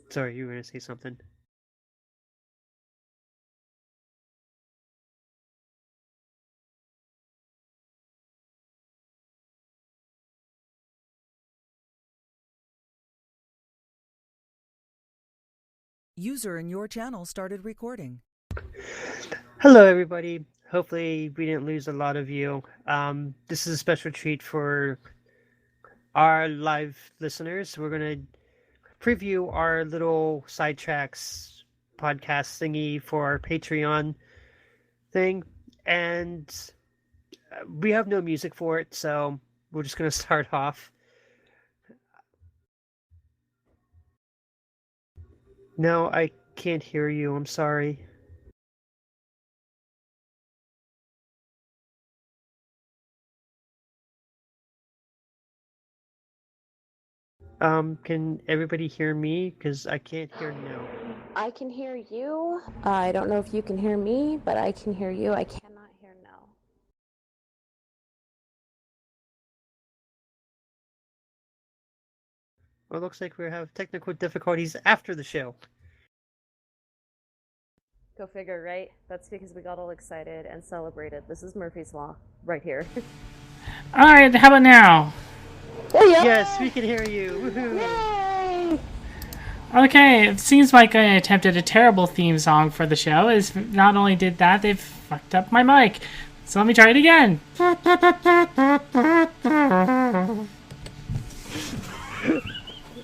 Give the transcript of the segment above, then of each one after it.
Sorry, you were going to say something. User in your channel started recording. Hello, everybody. Hopefully, we didn't lose a lot of you. This is a special treat for our live listeners. We're going to preview our little sidetracks podcast thingy for our Patreon thing. And we have no music for it, so we're just going to start off. No, I can't hear you. I'm sorry. Can everybody hear me? Because I can't hear no. I can hear you. I don't know if you can hear me, but I can hear you. I cannot hear no. Well, it looks like we have technical difficulties after the show. Go figure, right? That's because we got all excited and celebrated. This is Murphy's Law right here. Alright, how about now? Yes, we can hear you. Woohoo! Yay! Okay, it seems like I attempted a terrible theme song for the show. Is not only did that, they've fucked up my mic. So let me try it again.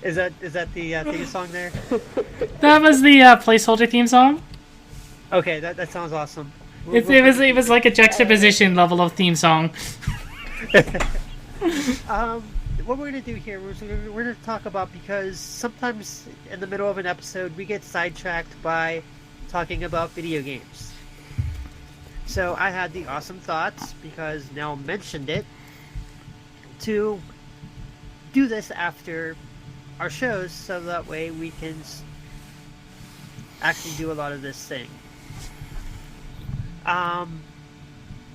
Is that the theme song there? That was the placeholder theme song. Okay, that sounds awesome. It was like a juxtaposition level of theme song. What we're gonna do here is we're gonna talk about, because sometimes in the middle of an episode we get sidetracked by talking about video games. So I had the awesome thoughts, because Nell mentioned it, to do this after our shows, so that way we can actually do a lot of this thing.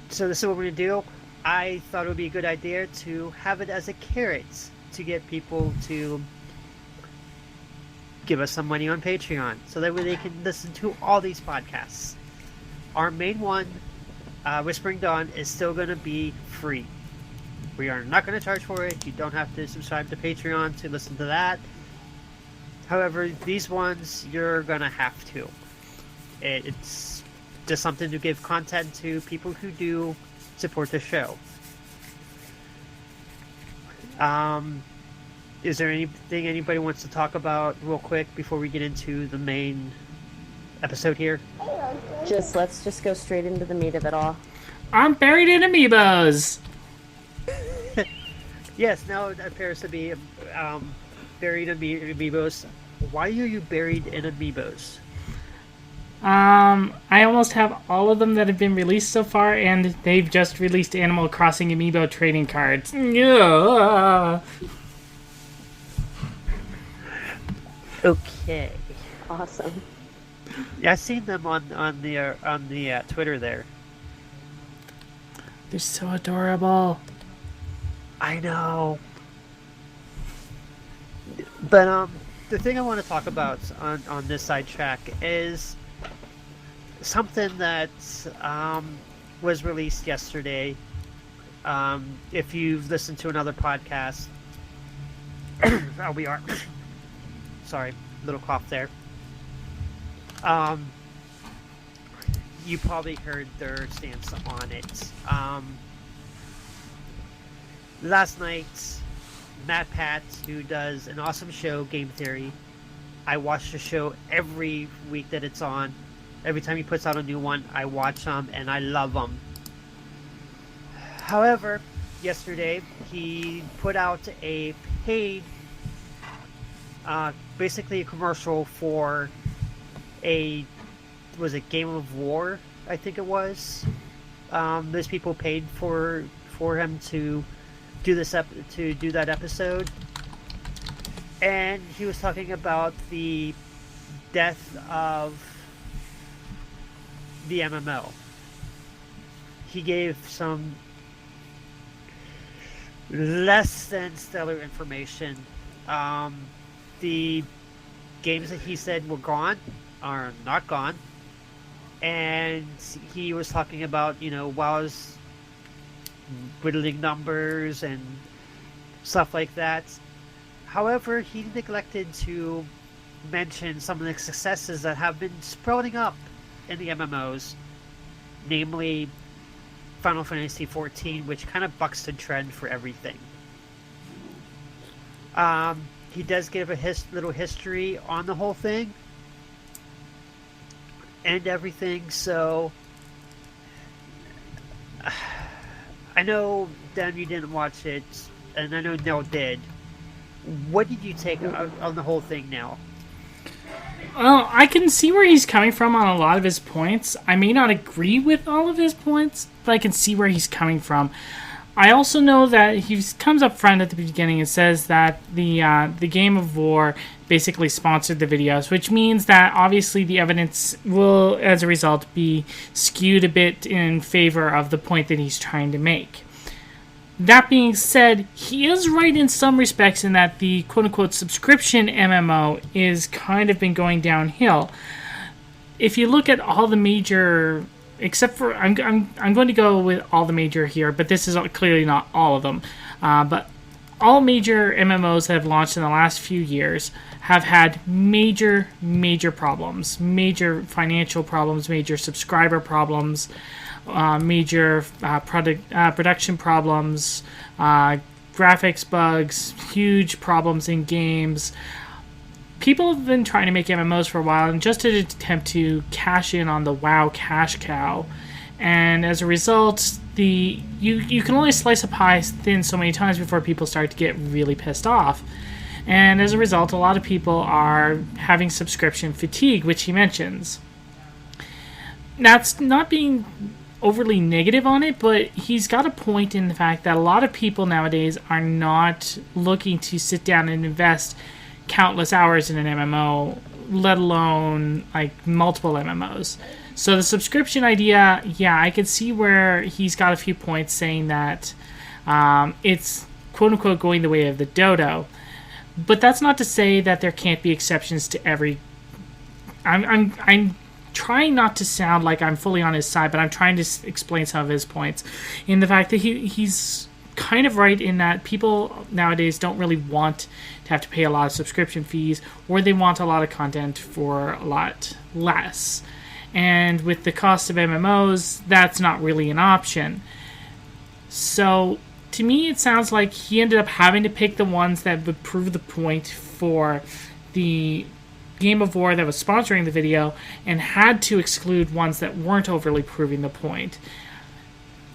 So this is what we're gonna do. I thought it would be a good idea to have it as a carrot to get people to give us some money on Patreon, so that way they can listen to all these podcasts. Our main one, Whispering Dawn, is still going to be free. We are not going to charge for it. You don't have to subscribe to Patreon to listen to that. However, these ones, you're going to have to. It's just something to give content to people who do support the show. Is there anything anybody wants to talk about real quick before we get into the main episode here? Let's just go straight into the meat of it all. I'm buried in amiibos. Yes, now it appears to be buried in amiibos. Why are you buried in amiibos? I almost have all of them that have been released so far, and they've just released Animal Crossing amiibo trading cards. Yeah. Okay. Awesome. Yeah, I've seen them on the Twitter there. They're so adorable. I know. But the thing I want to talk about on this sidetrack is something that was released yesterday. If you've listened to another podcast, sorry, little cough there. You probably heard their stance on it. Last night, Matt Pat, who does an awesome show, Game Theory, I watch the show every week that it's on. Every time he puts out a new one, I watch them and I love them. However, yesterday he put out a paid, basically a commercial for was it Game of War? I think it was. Those people paid for him to do that episode, and he was talking about the death of the MMO. He gave some less than stellar information. The games that he said were gone are not gone. And he was talking about, WoW's whittling numbers and stuff like that. However, he neglected to mention some of the successes that have been sprouting up in the MMOs, namely Final Fantasy XIV, which kind of bucks the trend for everything. He does give a little history on the whole thing and everything, so I know, Dan, you didn't watch it, and I know Nell did. What did you take on the whole thing now? Well, I can see where he's coming from on a lot of his points. I may not agree with all of his points, but I can see where he's coming from. I also know that he comes up front at the beginning and says that the Game of War basically sponsored the videos, which means that obviously the evidence will, as a result, be skewed a bit in favor of the point that he's trying to make. That being said, he is right in some respects in that the quote-unquote subscription MMO is kind of been going downhill. If you look at all the major, except for I'm going to go with all the major here, but this is clearly not all of them. But all major MMOs that have launched in the last few years have had major problems, major financial problems, major subscriber problems, major production problems, graphics bugs, huge problems in games. People have been trying to make MMOs for a while and just did an attempt to cash in on the WoW cash cow. And as a result, you can only slice a pie thin so many times before people start to get really pissed off. And as a result, a lot of people are having subscription fatigue, which he mentions. That's not being overly negative on it, but he's got a point in the fact that a lot of people nowadays are not looking to sit down and invest countless hours in an MMO, let alone like multiple MMOs. So the subscription idea, yeah, I could see where he's got a few points saying that it's quote unquote going the way of the dodo. But that's not to say that there can't be exceptions to every. I'm trying not to sound like I'm fully on his side, but I'm trying to explain some of his points in the fact that he's kind of right in that people nowadays don't really want to have to pay a lot of subscription fees, or they want a lot of content for a lot less. And with the cost of MMOs, that's not really an option. So to me, it sounds like he ended up having to pick the ones that would prove the point for the Game of War that was sponsoring the video, and had to exclude ones that weren't overly proving the point.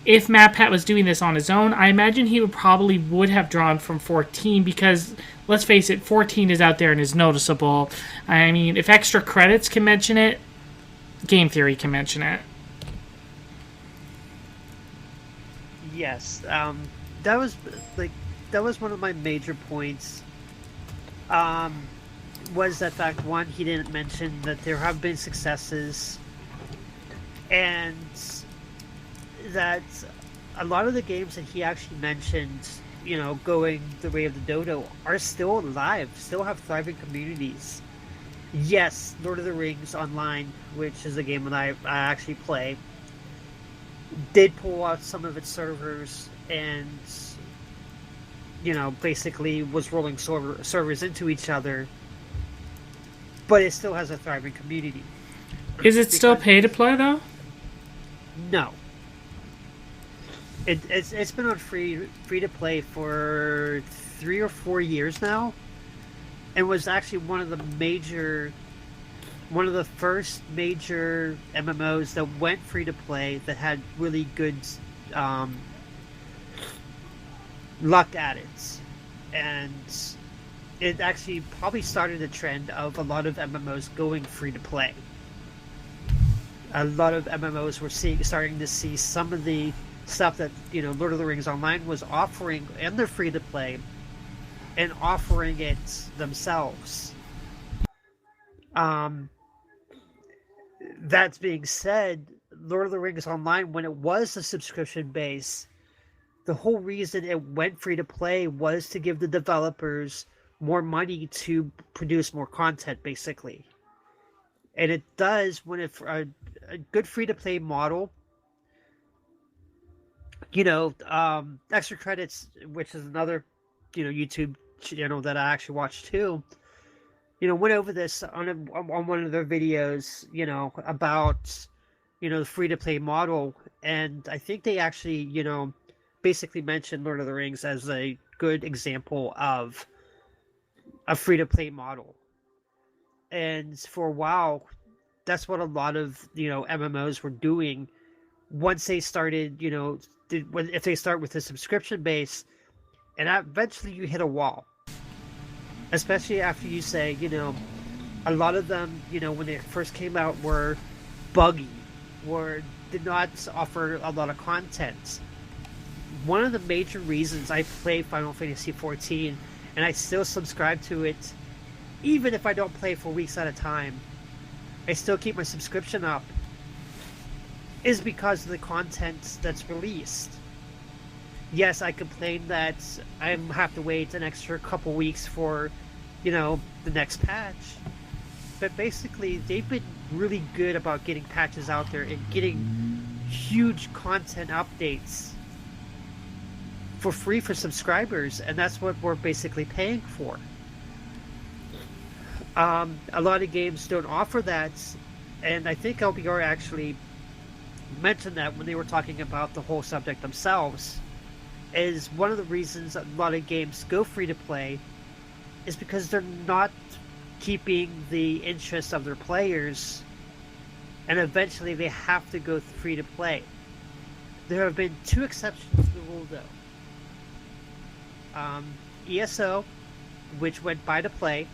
If MatPat was doing this on his own, I imagine he would have drawn from 14, because let's face it, 14 is out there and is noticeable. I mean, if Extra Credits can mention it, Game Theory can mention it. Yes, that was one of my major points. Was that fact, one, he didn't mention that there have been successes, and that a lot of the games that he actually mentioned, going the way of the dodo, are still alive, still have thriving communities. Yes, Lord of the Rings Online, which is a game that I actually play, did pull out some of its servers and, basically was rolling servers into each other, but it still has a thriving community. Is it still pay to play, though? No. It's been on free to play for 3 or 4 years now, and was actually one of the first major MMOs that went free to play that had really good luck at it. And it actually probably started a trend of a lot of MMOs going free to play. A lot of MMOs were starting to see some of the stuff that Lord of the Rings Online was offering in their free to play, and offering it themselves. That being said, Lord of the Rings Online, when it was a subscription base, the whole reason it went free to play was to give the developers more money to produce more content, basically. And it does when a good free to play model, extra credits, which is another, YouTube channel that I actually watch too. Went over this on one of their videos, about, the free to play model, and I think they actually, basically mentioned Lord of the Rings as a good example of a free to play model. And for a while, that's what a lot of MMOs were doing. Once they started, if they start with a subscription base, and eventually you hit a wall. Especially after you say, a lot of them, when they first came out, were buggy, or did not offer a lot of content. One of the major reasons I play Final Fantasy XIV, and I still subscribe to it, even if I don't play for weeks at a time, I still keep my subscription up, is because of the content that's released. Yes, I complain that I have to wait an extra couple weeks for, the next patch. But basically, they've been really good about getting patches out there and getting huge content updates for free for subscribers, and that's what we're basically paying for. A lot of games don't offer that, and I think LBR actually mentioned that when they were talking about the whole subject themselves, is one of the reasons a lot of games go free to play is because they're not keeping the interest of their players, and eventually they have to go free to play. There have been two exceptions to the rule, though. ESO, which went buy to play,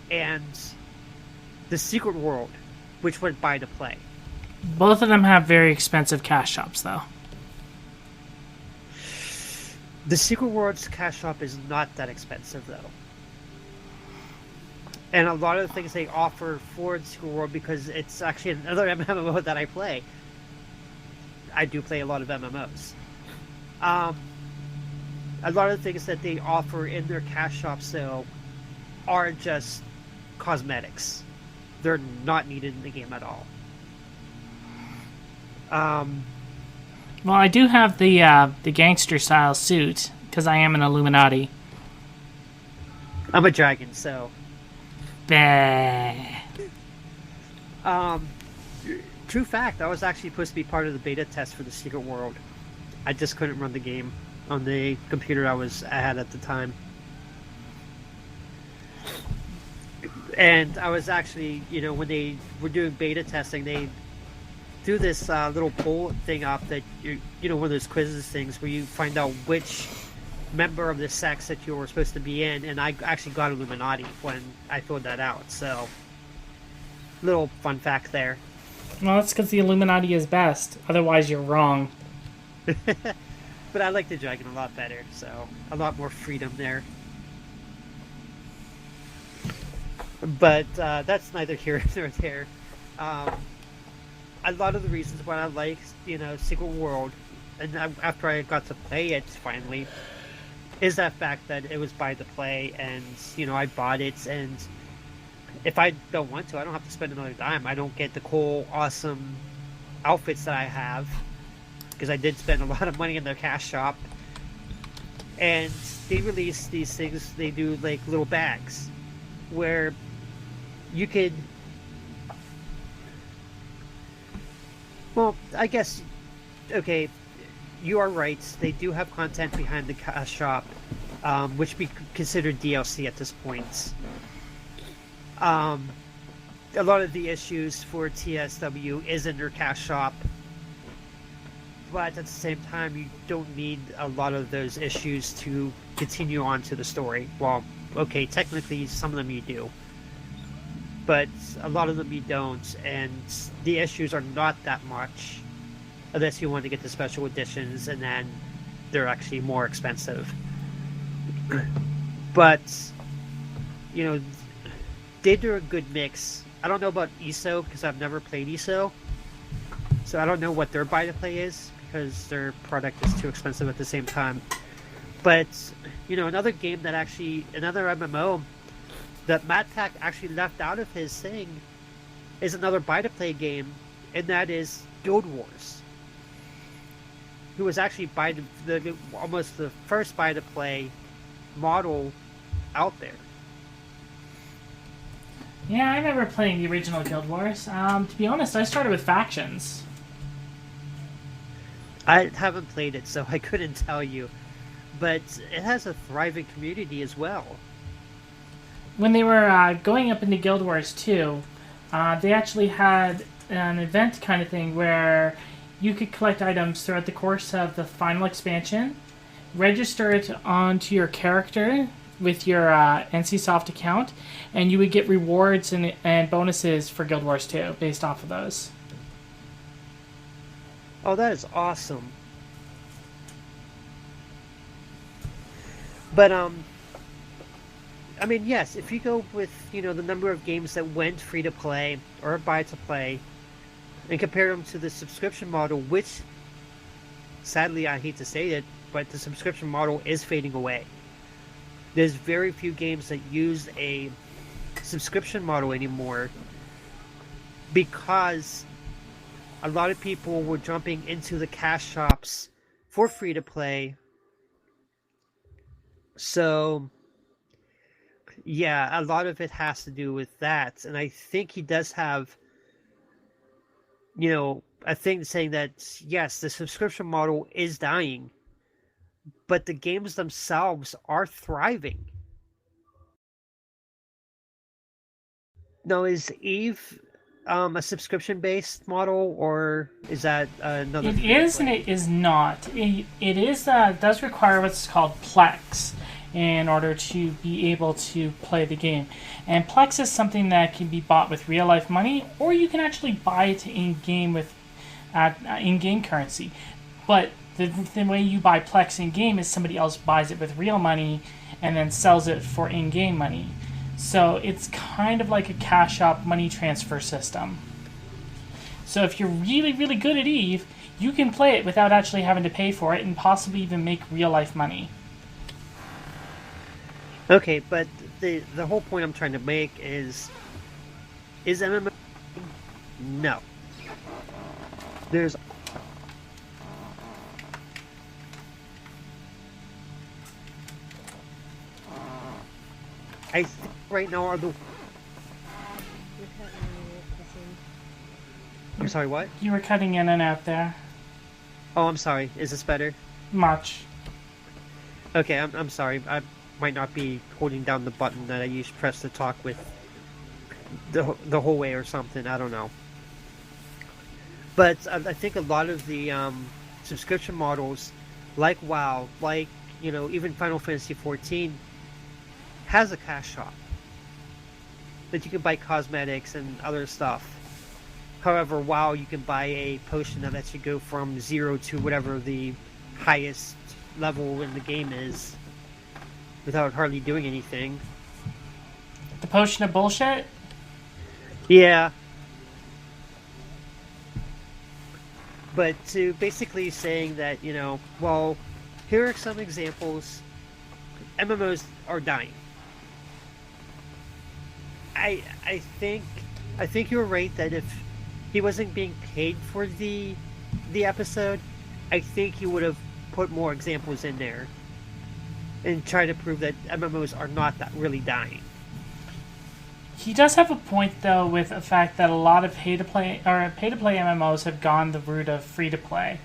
and the Secret World, which went buy to play. Both of them have very expensive cash shops, though. The Secret World's cash shop is not that expensive, though. And a lot of the things they offer for the Secret World, because it's actually another MMO that I play. I do play a lot of MMOs. A lot of the things that they offer in their cash shops, though, are just cosmetics. They're not needed in the game at all. Well, I do have the gangster style suit because I am an Illuminati. I'm a dragon, so. Bah. True fact, I was actually supposed to be part of the beta test for the Secret World. I just couldn't run the game on the computer I had at the time. And I was actually, when they were doing beta testing, they do this little poll thing up that, one of those quizzes things where you find out which member of the sex that you were supposed to be in, and I actually got Illuminati when I filled that out, so little fun fact there. Well, that's because the Illuminati is best. Otherwise, you're wrong. But I like the dragon a lot better, so a lot more freedom there. But that's neither here nor there. A lot of the reasons why I like, Secret World, and after I got to play it finally, is that fact that it was buy to play, and I bought it, and if I don't want to, I don't have to spend another dime. I don't get the cool, awesome outfits that I have, because I did spend a lot of money in their cash shop. And they release these things, they do like little bags, where you could, well, I guess, okay, you are right, they do have content behind the cash shop, which we consider DLC at this point. A lot of the issues for TSW is in their cash shop, but at the same time, you don't need a lot of those issues to continue on to the story. Well, okay, technically some of them you do, but a lot of them you don't, and the issues are not that much unless you want to get the special editions, and then they're actually more expensive. But they do a good mix. I don't know about ESO because I've never played ESO, so I don't know what their buy to play is, because their product is too expensive at the same time. But another game that another MMO that Matt Tack actually left out of his thing is another buy-to-play game, and that is Guild Wars, who was actually almost the first buy-to-play model out there. Yeah, I remember playing the original Guild Wars. To be honest, I started with factions. I haven't played it, so I couldn't tell you, but it has a thriving community as well. When they were going up into Guild Wars 2, they actually had an event kind of thing where you could collect items throughout the course of the final expansion, register it onto your character with your NCSoft account, and you would get rewards and bonuses for Guild Wars 2 based off of those. Oh, that is awesome. But I mean, yes, if you go with the number of games that went free to play or buy to play, and compare them to the subscription model, which sadly I hate to say it, but the subscription model is fading away. There's very few games that use a subscription model anymore because a lot of people were jumping into the cash shops for free to play. So yeah, a lot of it has to do with that. And I think he does have a thing saying that yes, the subscription model is dying, but the games themselves are thriving. Now, is Eve a subscription-based model, or is that another? It is and it is not. It does require what's called Plex in order to be able to play the game. And Plex is something that can be bought with real-life money, or you can actually buy it in-game with in-game currency. But the way you buy Plex in-game is somebody else buys it with real money and then sells it for in-game money. So it's kind of like a cash out money transfer system. So if you're really, really good at Eve, you can play it without actually having to pay for it and possibly even make real-life money. Okay, but the whole point I'm trying to make is MMO? No. There's I think right now are the I'm sorry, what? You were cutting in and out there. Oh, I'm sorry. Is this better? Much. Okay, I'm sorry. I might not be holding down the button that I used to press to talk with the whole way or something. I don't know. But I think a lot of the subscription models, like WoW, like even Final Fantasy XIV, has a cash shop that you can buy cosmetics and other stuff. However, WoW, you can buy a potion that lets you go from 0 to whatever the highest level in the game is without hardly doing anything. The potion of bullshit? Yeah. But to basically saying that, well, here are some examples. MMOs are dying. I think you're right that if he wasn't being paid for the episode, I think he would have put more examples in there and try to prove that MMOs are not that really dying. He does have a point though with the fact that a lot of pay-to-play MMOs have gone the route of free-to-play.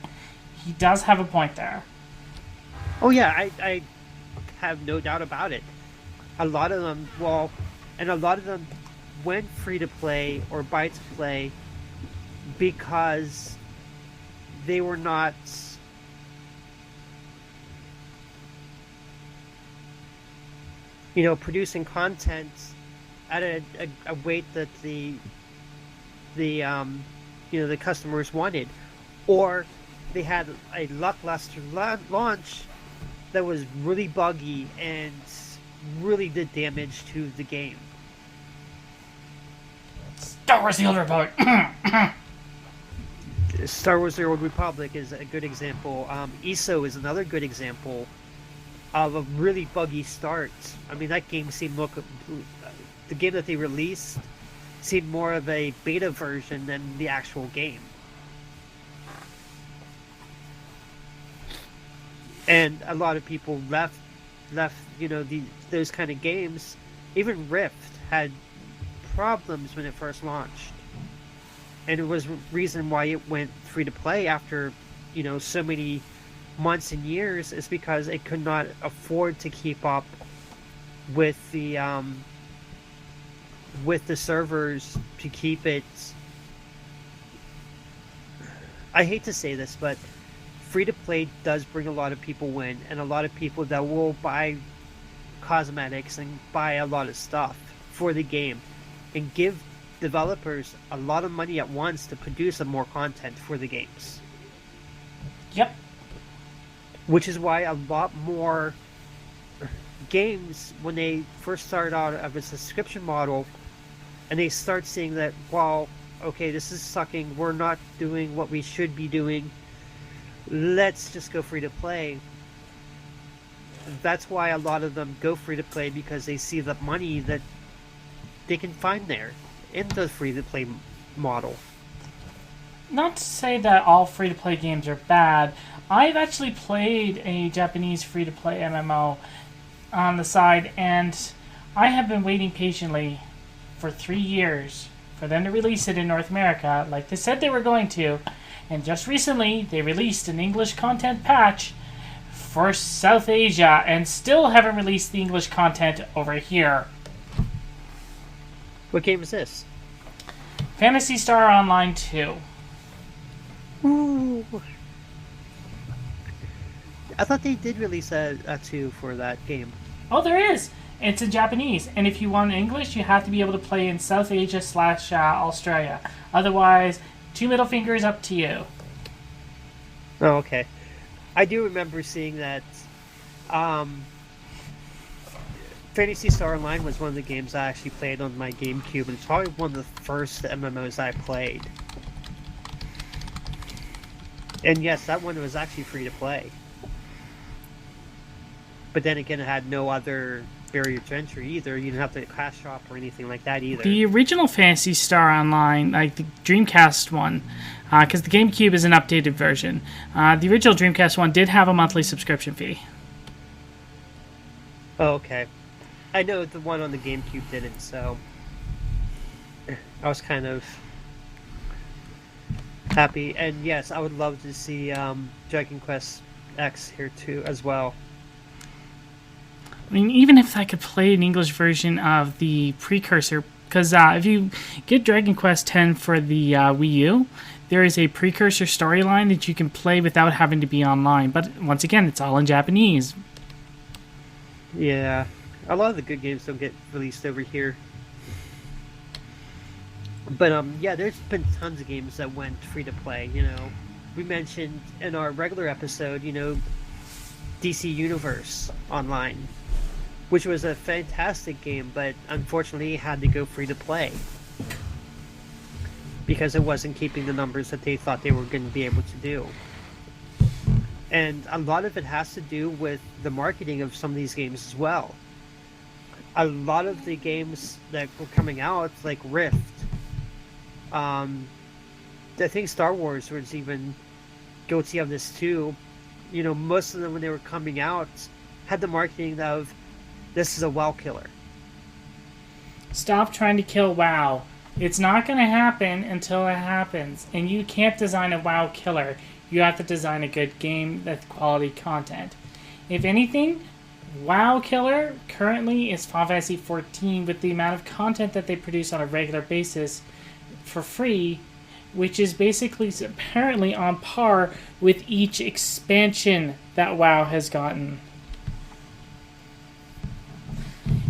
He does have a point there. Oh yeah, I have no doubt about it. A lot of them, went free-to-play or buy-to-play because they were not producing content at a rate that the customers wanted, or they had a lackluster launch that was really buggy and really did damage to the game. Star Wars the Old Republic. Star Wars: The Old Republic is a good example. ESO is another good example of a really buggy start. I mean, that game seemed the game that they released seemed more of a beta version than the actual game. And a lot of people left those kind of games. Even Rift had problems when it first launched. And it was reason why it went free to play after, so many months and years, is because it could not afford to keep up with the servers to keep it. I hate to say this, but free to play does bring a lot of people in, and a lot of people that will buy cosmetics and buy a lot of stuff for the game and give developers a lot of money at once to produce more content for the games. Yep. Which is why a lot more games, when they first start out of a subscription model and they start seeing that, well, okay, this is sucking, we're not doing what we should be doing, let's just go free to play. That's why a lot of them go free to play, because they see the money that they can find there in the free to play model. Not to say that all free to play games are bad. I've actually played a Japanese free to play MMO on the side, and I have been waiting patiently for 3 years for them to release it in North America, like they said they were going to. And just recently, they released an English content patch for South Asia, and still haven't released the English content over here. What game is this? Phantasy Star Online 2. Ooh. I thought they did release a 2 for that game. Oh, there is! It's in Japanese, and if you want English, you have to be able to play in South Asia / Australia. Otherwise, 2 middle fingers up to you. Oh, okay. I do remember seeing that. Phantasy Star Online was one of the games I actually played on my GameCube, and it's probably one of the first MMOs I played. And yes, that one was actually free to play. But then again, it had no other barrier to entry either. You didn't have to cash shop or anything like that either. The original Phantasy Star Online, like the Dreamcast one, because the GameCube is an updated version, the original Dreamcast one did have a monthly subscription fee. Oh, okay. I know the one on the GameCube didn't, so I was kind of happy. And yes, I would love to see Dragon Quest X here too, as well. I mean, even if I could play an English version of the precursor, because if you get Dragon Quest X for the Wii U, there is a precursor storyline that you can play without having to be online. But once again, it's all in Japanese. Yeah, a lot of the good games don't get released over here. But yeah, there's been tons of games that went free to play. We mentioned in our regular episode, DC Universe Online, which was a fantastic game, but unfortunately had to go free to play because it wasn't keeping the numbers that they thought they were going to be able to do. And a lot of it has to do with the marketing of some of these games as well. A lot of the games that were coming out, like Rift, I think Star Wars was even guilty of this too. Most of them, when they were coming out, had the marketing of, this is a WoW killer. Stop trying to kill WoW. It's not going to happen until it happens. And you can't design a WoW killer. You have to design a good game that's quality content. If anything, WoW killer currently is Final Fantasy XIV with the amount of content that they produce on a regular basis for free, which is basically apparently on par with each expansion that WoW has gotten.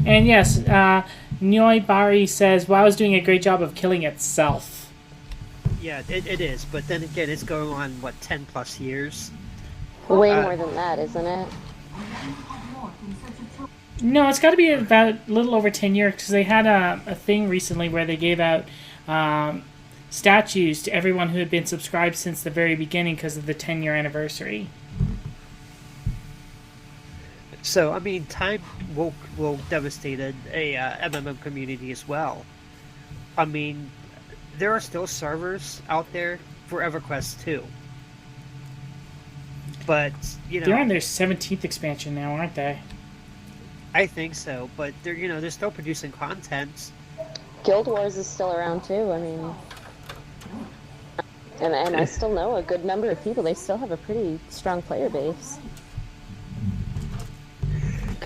And yes, Nyoi Bari says WoW is doing a great job of killing itself. Yeah, it is, but then again, it's going on, 10 plus years? Way more than that, isn't it? No, it's got to be about a little over 10 years, because they had a thing recently where they gave out statues to everyone who had been subscribed since the very beginning because of the 10-year anniversary. So, I mean, time will devastate a MMO community as well. I mean, there are still servers out there for EverQuest 2. But, They're on their 17th expansion now, aren't they? I think so, but they're still producing content. Guild Wars is still around too. I mean, and I still know a good number of people. They still have a pretty strong player base.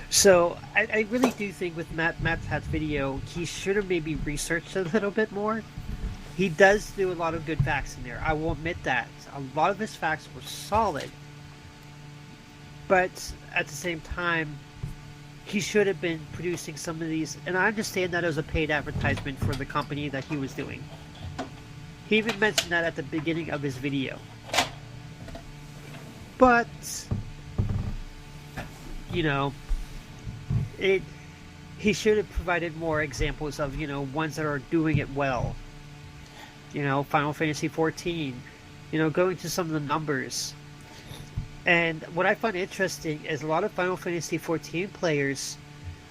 So I really do think with Matt Pat's video, he should have maybe researched a little bit more. He does do a lot of good facts in there. I will admit that. A lot of his facts were solid. But at the same time, he should have been producing some of these, and I understand that it was a paid advertisement for the company that he was doing. He even mentioned that at the beginning of his video. But, he should have provided more examples of, ones that are doing it well. Final Fantasy XIV, going to some of the numbers. And what I find interesting is a lot of Final Fantasy XIV players,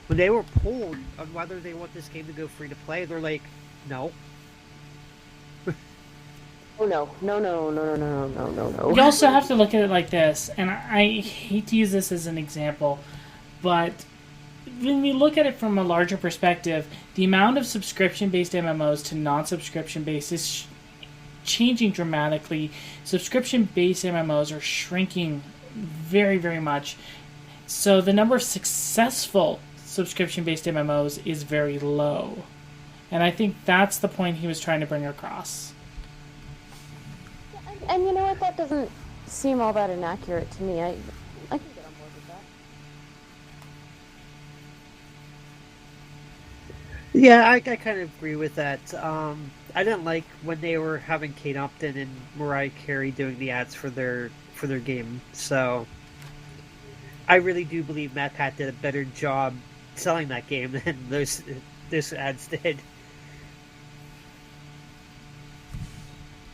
when they were polled on whether they want this game to go free to play, they're like, no. Oh no. No. You also have to look at it like this, and I hate to use this as an example, but when we look at it from a larger perspective, the amount of subscription-based MMOs to non-subscription-based is changing dramatically. Subscription-based MMOs are shrinking very, very much. So the number of successful subscription-based MMOs is very low. And I think that's the point he was trying to bring across. And you know what? That doesn't seem all that inaccurate to me. I can get on board with that. Yeah, I kind of agree with that. I didn't like when they were having Kate Upton and Mariah Carey doing the ads for their game. So I really do believe Matt Pat did a better job selling that game than those ads did.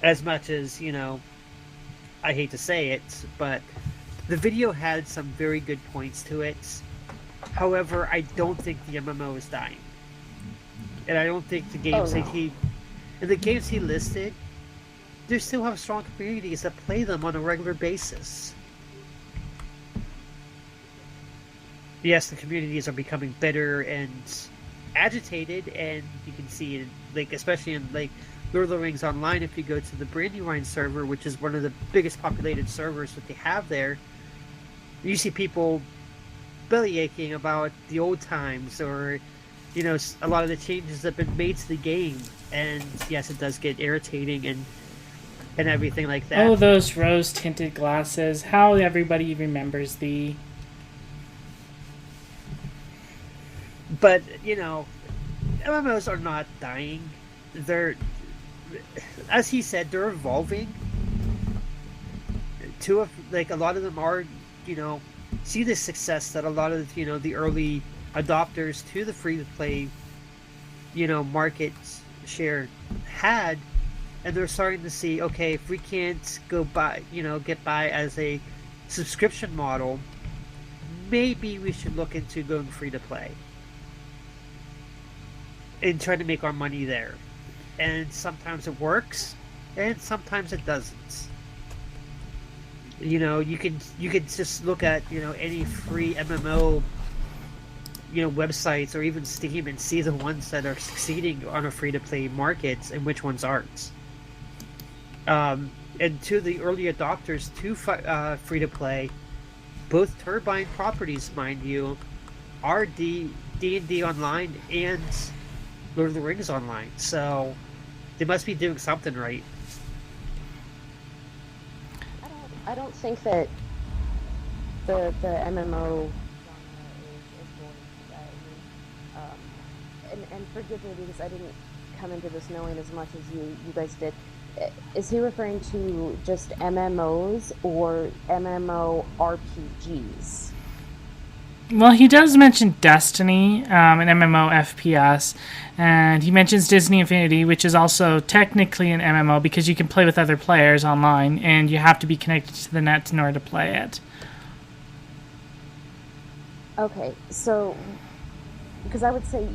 As much as, I hate to say it, but the video had some very good points to it. However, I don't think the MMO is dying. And I don't think the games the games he listed, they still have strong communities that play them on a regular basis. Yes, the communities are becoming bitter and agitated, and you can see it, especially in Lord of the Rings Online. If you go to the Brandywine server, which is one of the biggest populated servers that they have there, you see people belly aching about the old times, or a lot of the changes that have been made to the game. And yes, it does get irritating and everything like that. Oh, those rose-tinted glasses. How everybody remembers thee. But, MMOs are not dying. They're, as he said, they're evolving. A lot of them are, see the success that a lot of, the early adopters to the free-to-play, market share had, and they're starting to see, okay, if we can't get by as a subscription model, maybe we should look into going free-to-play and try to make our money there. And sometimes it works, and sometimes it doesn't. You could just look at any free MMO websites or even Steam and see the ones that are succeeding on a free-to-play market and which ones aren't. And to the early adopters to free-to-play, both Turbine properties, mind you, are D&D Online and Lord of the Rings Online. So they must be doing something right. I don't think that the MMO and forgive me because I didn't come into this knowing as much as you guys did. Is he referring to just MMOs or MMO RPGs? Well, he does mention Destiny, an MMO FPS, and he mentions Disney Infinity, which is also technically an MMO because you can play with other players online, and you have to be connected to the net in order to play it. Okay, so because I would say,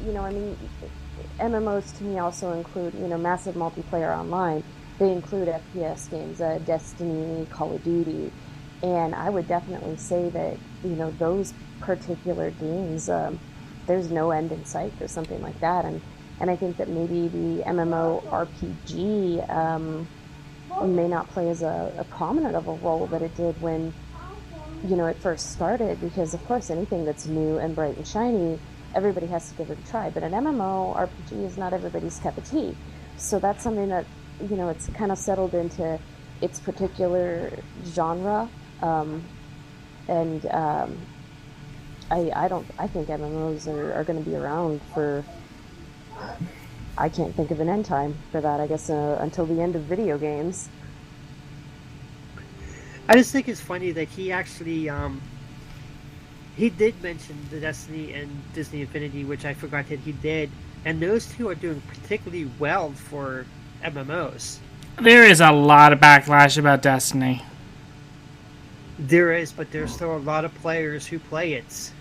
MMOs to me also include, massive multiplayer online. They include FPS games, Destiny, Call of Duty, and I would definitely say that, those particular games, there's no end in sight or something like that. And I think that maybe the MMORPG may not play as a prominent of a role that it did when, it first started, because of course anything that's new and bright and shiny, everybody has to give it a try. But an MMORPG is not everybody's cup of tea. So that's something that, it's kind of settled into its particular genre. I think MMOs are going to be around for, I can't think of an end time for that, I guess, until the end of video games. I just think it's funny that he actually, he did mention the Destiny and Disney Infinity, which I forgot that he did, and those two are doing particularly well for MMOs. There is a lot of backlash about Destiny. There is, but there's still a lot of players who play it.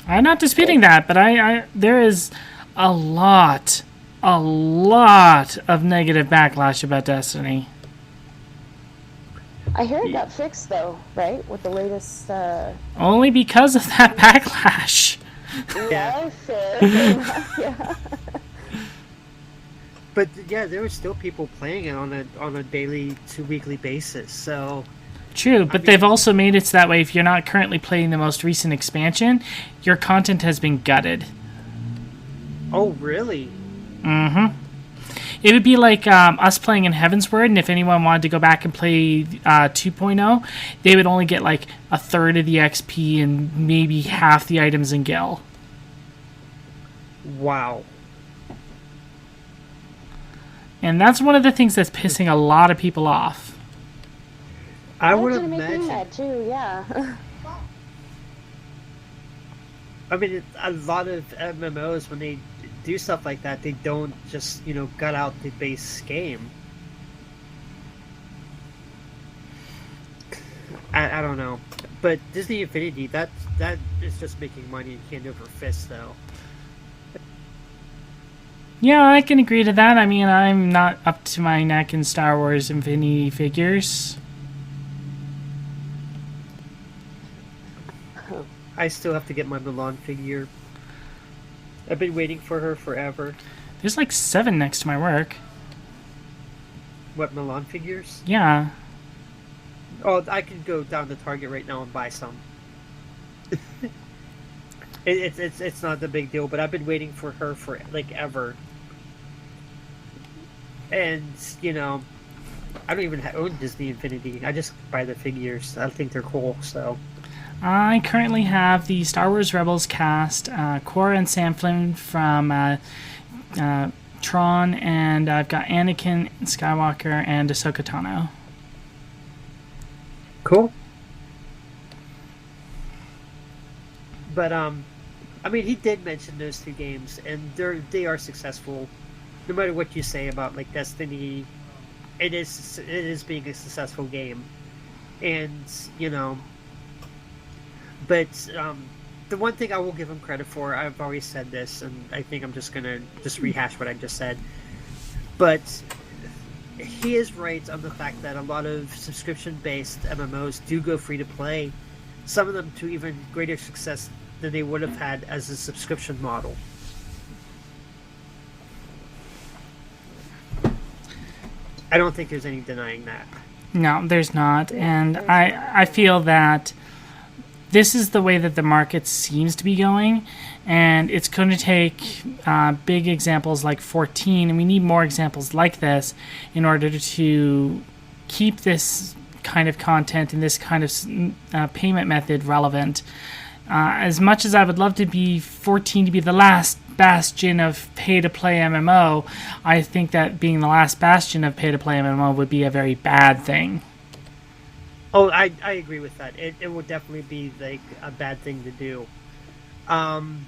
I'm not disputing that, but I there is a lot of negative backlash about Destiny. I hear it got fixed, though, right? With the latest... Only because of that backlash. Yeah. Fair enough, yeah. But yeah, there were still people playing it on a daily to weekly basis. So True, but they've also made it so that way if you're not currently playing the most recent expansion, your content has been gutted. Oh, really? Mm-hmm. It would be like us playing in Heavensward, and if anyone wanted to go back and play 2.0, they would only get like a third of the XP and maybe half the items in Gil. Wow. And that's one of the things that's pissing a lot of people off. I would That's gonna make me imagine. mad too, yeah. I mean, a lot of MMOs, when they do stuff like that, they don't just, gut out the base game. I don't know. But Disney Infinity, that is just making money hand over fist, though. Yeah, I can agree to that. I mean, I'm not up to my neck in Star Wars Infinity figures. I still have to get my Milan figure. I've been waiting for her forever. There's like 7 next to my work. What, Milan figures? Yeah. Oh, I could go down to Target right now and buy some. It's not the big deal, but I've been waiting for her for like ever. And I don't even own Disney Infinity. I just buy the figures. I think they're cool. So I currently have the Star Wars Rebels cast, Cora and Sam Flynn from Tron, and I've got Anakin Skywalker and Ahsoka Tano. cool. But I mean, he did mention those two games, and they are successful. No matter what you say about like Destiny, it is being a successful game, and But the one thing I will give him credit for, I've always said this, and I think I'm just gonna rehash what I just said. But he is right on the fact that a lot of subscription-based MMOs do go free to play. Some of them to even greater success than they would have had as a subscription model. I don't think there's any denying that. No, there's not. And I feel that this is the way that the market seems to be going. And it's going to take big examples like 14, and we need more examples like this in order to keep this kind of content and this kind of payment method relevant. As much as I would love to be 14 to be the last bastion of pay-to-play MMO, I think that being the last bastion of pay-to-play MMO would be a very bad thing. Oh, I agree with that. It would definitely be like a bad thing to do. Um,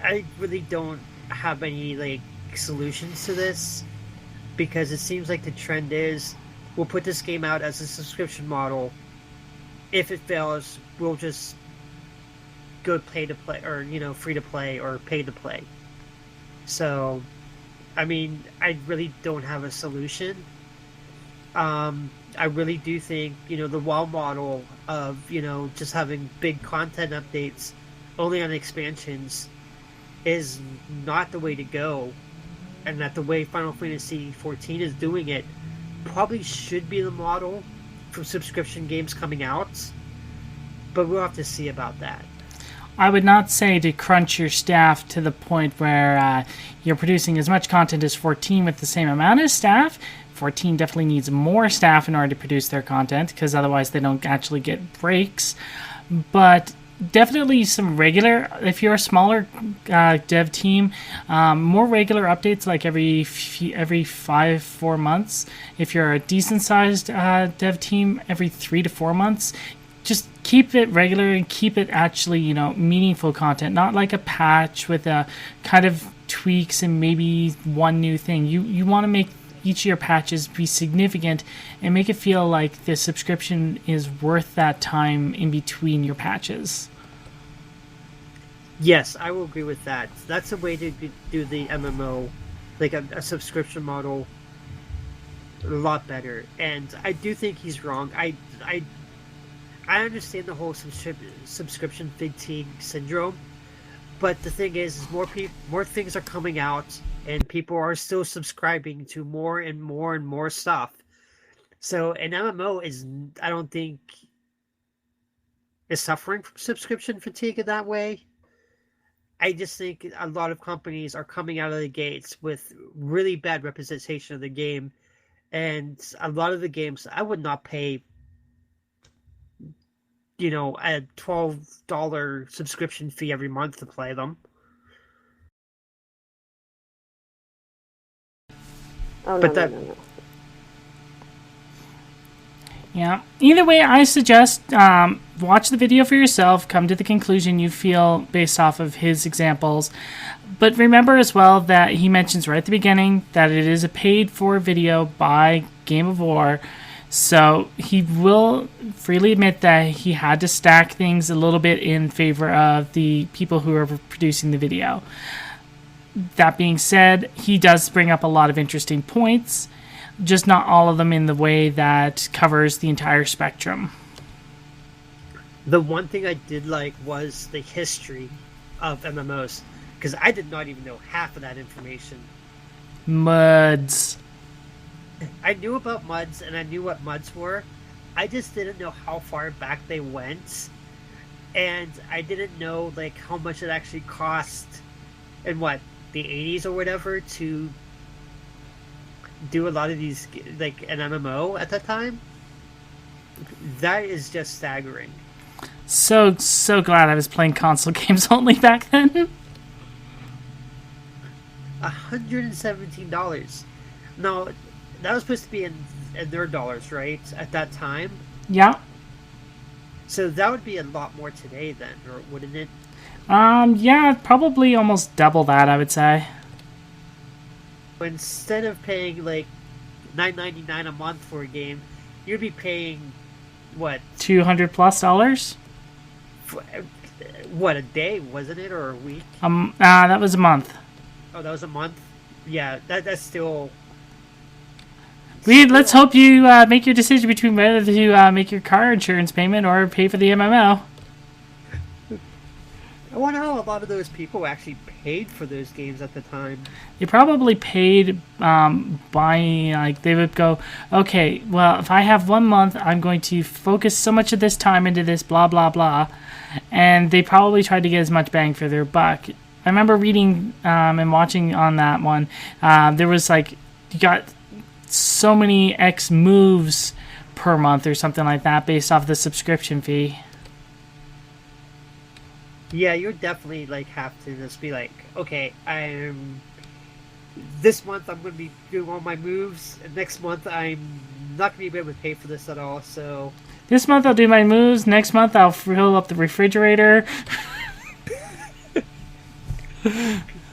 I really don't have any like solutions to this because it seems like the trend is we'll put this game out as a subscription model. If it fails, we'll just go pay to play or free to play or pay to play. So, I mean, I really don't have a solution. I really do think, the WoW model of, just having big content updates only on expansions is not the way to go. And that the way Final Fantasy XIV is doing it probably should be the model for subscription games coming out. But we'll have to see about that. I would not say to crunch your staff to the point where you're producing as much content as 14 with the same amount of staff. 14 definitely needs more staff in order to produce their content, because otherwise they don't actually get breaks. But definitely some regular, if you're a smaller dev team, more regular updates like every 4 months. If you're a decent sized dev team, every 3 to 4 months. Just keep it regular and keep it actually, meaningful content, not like a patch with a kind of tweaks and maybe one new thing. You want to make each of your patches be significant and make it feel like the subscription is worth that time in between your patches. Yes, I will agree with that. That's a way to do the MMO, like a subscription model, a lot better. And I do think he's wrong. I understand the whole subscription fatigue syndrome, but the thing is more things are coming out, and people are still subscribing to more and more and more stuff. So an MMO I don't think, is suffering from subscription fatigue in that way. I just think a lot of companies are coming out of the gates with really bad representation of the game, and a lot of the games I would not pay a $12 subscription fee every month to play them. Oh, but no. Yeah. Either way, I suggest watch the video for yourself, come to the conclusion you feel based off of his examples. But remember as well that he mentions right at the beginning that it is a paid-for video by Game of War. So he will freely admit that he had to stack things a little bit in favor of the people who are producing the video. That being said, he does bring up a lot of interesting points, just not all of them in the way that covers the entire spectrum. The one thing I did like was the history of MMOs, because I did not even know half of that information. MUDs. I knew about MUDs and I knew what MUDs were. I just didn't know how far back they went, and I didn't know like how much it actually cost in the 80s or whatever to do a lot of these, like an MMO at that time. That is just staggering. So glad I was playing console games only back then. $117. Now, that was supposed to be in their dollars, right? At that time? Yeah. So that would be a lot more today then, or wouldn't it? Yeah, probably almost double that, I would say. Instead of paying like $9.99 a month for a game, you'd be paying what? $200+? What, a day, wasn't it, or a week? That was a month. Oh, that was a month? Yeah, that's still... Let's hope you make your decision between whether to make your car insurance payment or pay for the MMO. I wonder how a lot of those people actually paid for those games at the time. They probably paid buying, like, they would go, okay, well, if I have 1 month, I'm going to focus so much of this time into this, blah, blah, blah. And they probably tried to get as much bang for their buck. I remember reading and watching on that one, there was like, you got so many X moves per month or something like that based off the subscription fee. Yeah, you would definitely like have to just be like, okay, this month I'm going to be doing all my moves, and next month I'm not going to be able to pay for this at all, so... This month I'll do my moves. Next month I'll fill up the refrigerator.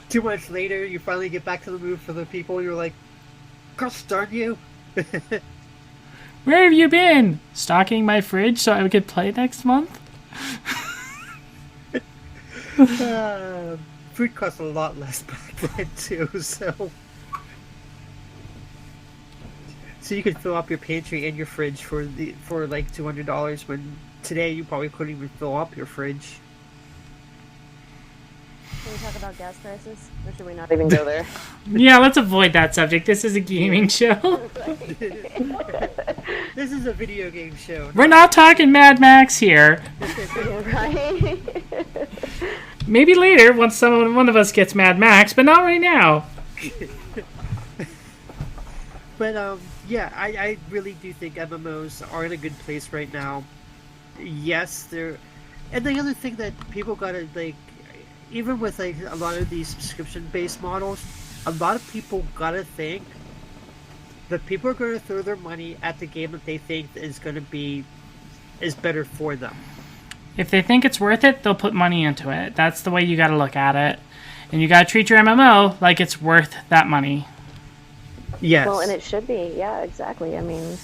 2 months later, you finally get back to the move for the people, and you're like, gosh darn you! Where have you been? Stocking my fridge so I could play next month? Food costs a lot less back then, too, so... So you could fill up your pantry and your fridge for like $200, when today you probably couldn't even fill up your fridge. Can we talk about gas prices? Or should we not even go there? Yeah, let's avoid that subject. This is a gaming show. This is a video game show. We're not talking Mad Max here. Right? Maybe later, once one of us gets Mad Max, but not right now. But yeah, I really do think MMOs are in a good place right now. Yes, they're... And the other thing that people gotta, like... Even with like a lot of these subscription-based models, a lot of people gotta think that people are gonna throw their money at the game that they think is better for them. If they think it's worth it, they'll put money into it. That's the way you gotta look at it. And you gotta treat your MMO like it's worth that money. Yes. Well, and it should be. Yeah, exactly. I mean,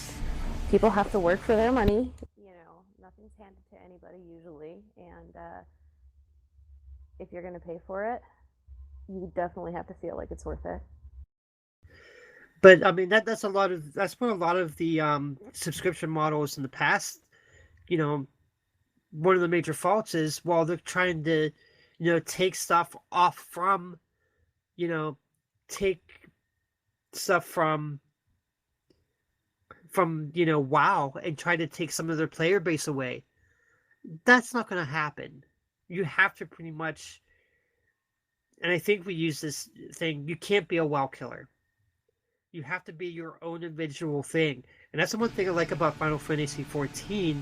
people have to work for their money. You know, nothing's handed to anybody usually, and if you're going to pay for it, you definitely have to feel like it's worth it. But I mean, that's what a lot of the subscription models in the past, you know, one of the major faults is, while they're trying to, you know, take stuff off from, you know, take stuff from you know, WoW, and try to take some of their player base away. That's not going to happen. You have to pretty much, and I think we use this thing, you can't be a WoW killer. You have to be your own individual thing. And that's the one thing I like about Final Fantasy XIV,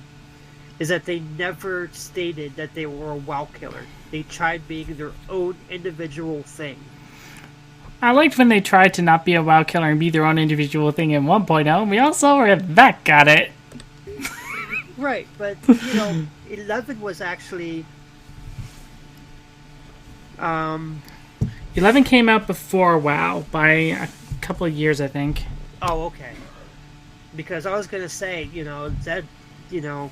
is that they never stated that they were a WoW killer. They tried being their own individual thing. I liked when they tried to not be a WoW killer and be their own individual thing in 1.0, and we all saw where that got it. Right, but, you know, 11 was actually... 11 came out before WoW by a couple of years, I think. Oh, okay. Because I was going to say, you know, that, you know...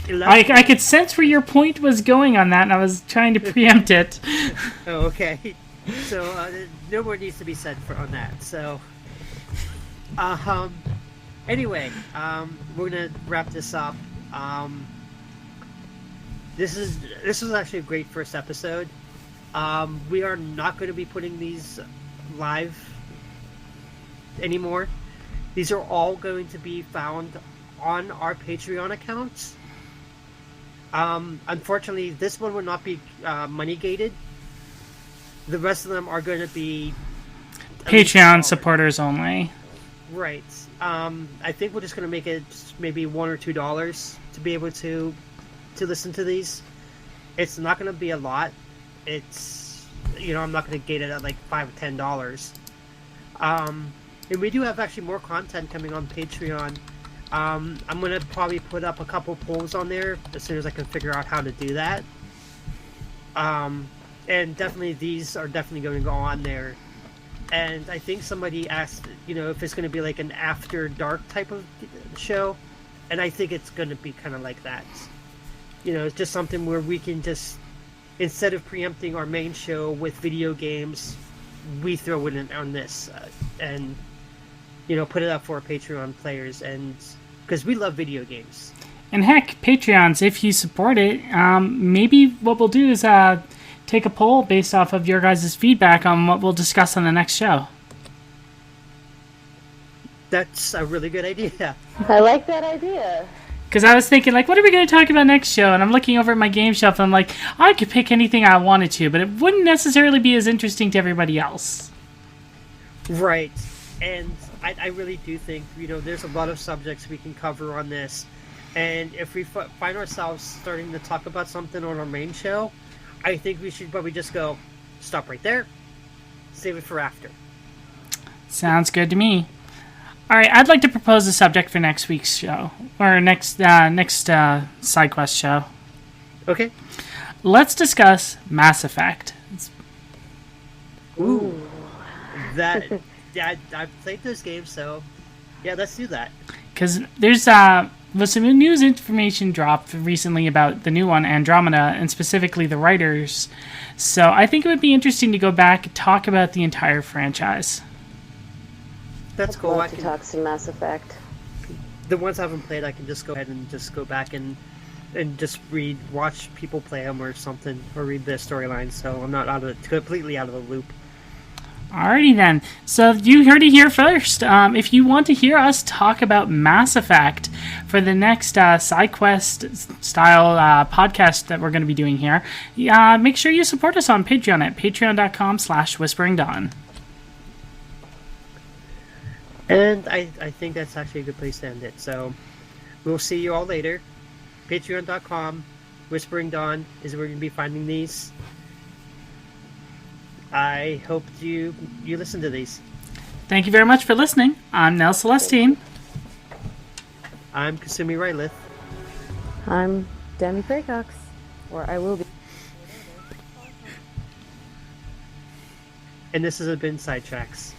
11... I could sense where your point was going on that, and I was trying to preempt it. Oh, okay. So, no more needs to be said on that. So, anyway, we're going to wrap this up. This was actually a great first episode. We are not going to be putting these live anymore. These are all going to be found on our Patreon accounts. Unfortunately, this one will not be money gated. The rest of them are going to be Patreon supporters only. Right. I think we're just going to make it maybe $1 or $2 to be able to listen to these. It's not going to be a lot. It's, you know, I'm not going to gate it at like $5 or $10. And we do have actually more content coming on Patreon. I'm going to probably put up a couple polls on there as soon as I can figure out how to do that. And definitely these are definitely going to go on there. And I think somebody asked, you know, if it's going to be like an after dark type of show. And I think it's going to be kind of like that. You know, it's just something where we can just, instead of preempting our main show with video games, we throw it in on this and, you know, put it up for our Patreon players, and because we love video games. And heck, Patreons, if you support it, maybe what we'll do is take a poll based off of your guys' feedback on what we'll discuss on the next show. That's a really good idea. I like that idea. Because I was thinking, like, what are we going to talk about next show? And I'm looking over at my game shelf, and I'm like, I could pick anything I wanted to, but it wouldn't necessarily be as interesting to everybody else. Right. And I really do think, you know, there's a lot of subjects we can cover on this. And if we find ourselves starting to talk about something on our main show, I think we should probably just go, stop right there, save it for after. Sounds good to me. All right, I'd like to propose a subject for next week's show, or next side quest show. Okay. Let's discuss Mass Effect. Ooh. That. Yeah, I've played those games, so yeah, let's do that. Because there's was some news information dropped recently about the new one, Andromeda, and specifically the writers. So I think it would be interesting to go back and talk about the entire franchise. That's I'd cool. love to talk some Mass Effect. The ones I haven't played, I can just go ahead and just go back and just watch people play them or something, or read the storyline. So I'm not completely out of the loop. Alrighty then. So you heard it here first. If you want to hear us talk about Mass Effect for the next side quest style podcast that we're going to be doing here, make sure you support us on Patreon at patreon.com/whisperingdawn. And I think that's actually a good place to end it. So we'll see you all later. Patreon.com, Whispering Dawn is where you're going to be finding these. I hope you listen to these. Thank you very much for listening. I'm Nell Celestine. I'm Kasumi Rylith. I'm Demi Freycox, or I will be. And this has been Sidetracks.